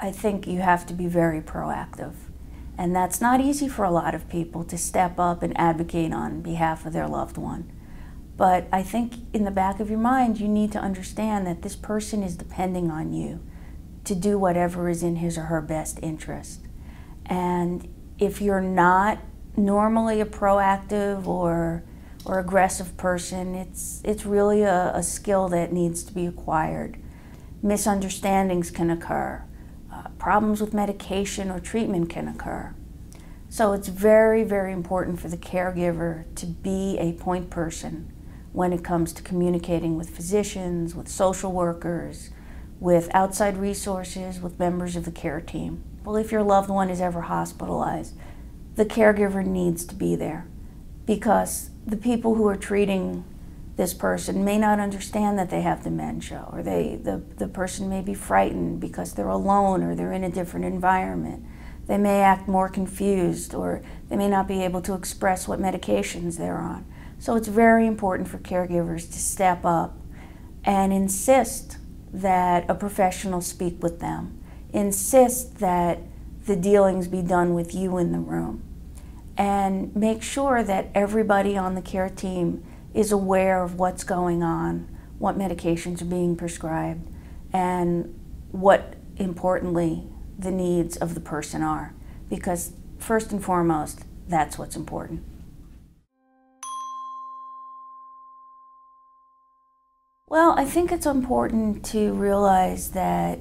I think you have to be very proactive. And that's not easy for a lot of people to step up and advocate on behalf of their loved one. But I think in the back of your mind, you need to understand that this person is depending on you to do whatever is in his or her best interest. And if you're not normally a proactive or aggressive person, it's really a skill that needs to be acquired. Misunderstandings can occur. Problems with medication or treatment can occur. So it's very, very important for the caregiver to be a point person when it comes to communicating with physicians, with social workers, with outside resources, with members of the care team. Well, if your loved one is ever hospitalized, the caregiver needs to be there, because the people who are treating this person may not understand that they have dementia, or the person may be frightened because they're alone or they're in a different environment. They may act more confused, or they may not be able to express what medications they're on. So it's very important for caregivers to step up and insist that a professional speak with them. Insist that the dealings be done with you in the room. And make sure that everybody on the care team is aware of what's going on, what medications are being prescribed, and what, importantly, the needs of the person are. Because first and foremost, that's what's important. Well, I think it's important to realize that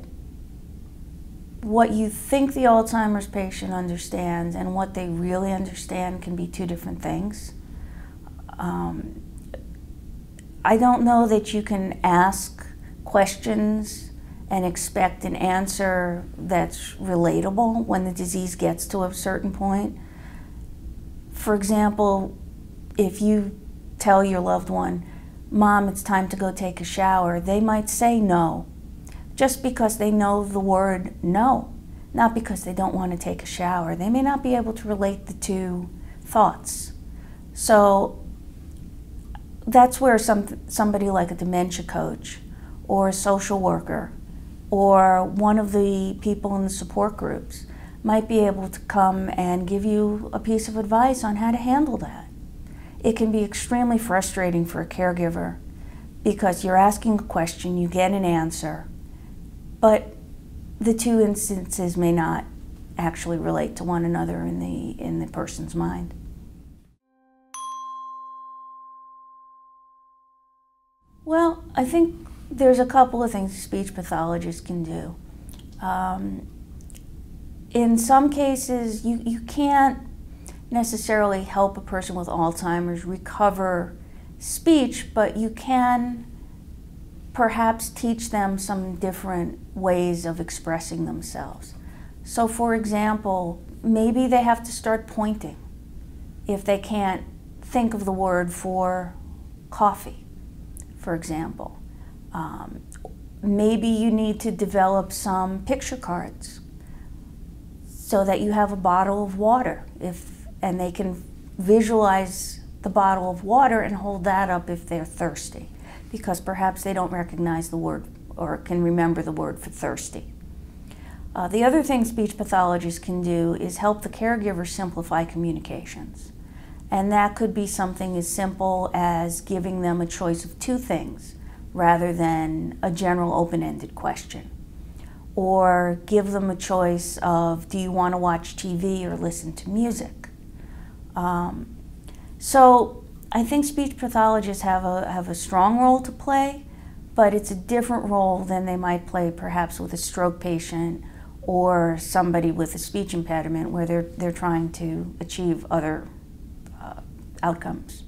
what you think the Alzheimer's patient understands and what they really understand can be two different things. I don't know that you can ask questions and expect an answer that's relatable when the disease gets to a certain point. For example, if you tell your loved one, "Mom, it's time to go take a shower," they might say no, just because they know the word no, not because they don't want to take a shower. They may not be able to relate the two thoughts. So that's where somebody like a dementia coach or a social worker or one of the people in the support groups might be able to come and give you a piece of advice on how to handle that. It can be extremely frustrating for a caregiver because you're asking a question, you get an answer, but the two instances may not actually relate to one another in the person's mind. Well, I think there's a couple of things a speech pathologist can do. In some cases, you can't necessarily help a person with Alzheimer's recover speech, but you can perhaps teach them some different ways of expressing themselves. So for example, maybe they have to start pointing if they can't think of the word for coffee, for example. Maybe you need to develop some picture cards so that you have a bottle of water, and they can visualize the bottle of water and hold that up if they're thirsty, because perhaps they don't recognize the word or can remember the word for thirsty. The other thing speech pathologists can do is help the caregiver simplify communications. And that could be something as simple as giving them a choice of two things rather than a general open-ended question. Or give them a choice of, do you want to watch TV or listen to music? So I think speech pathologists have a strong role to play, but it's a different role than they might play perhaps with a stroke patient or somebody with a speech impediment where they're trying to achieve other outcomes.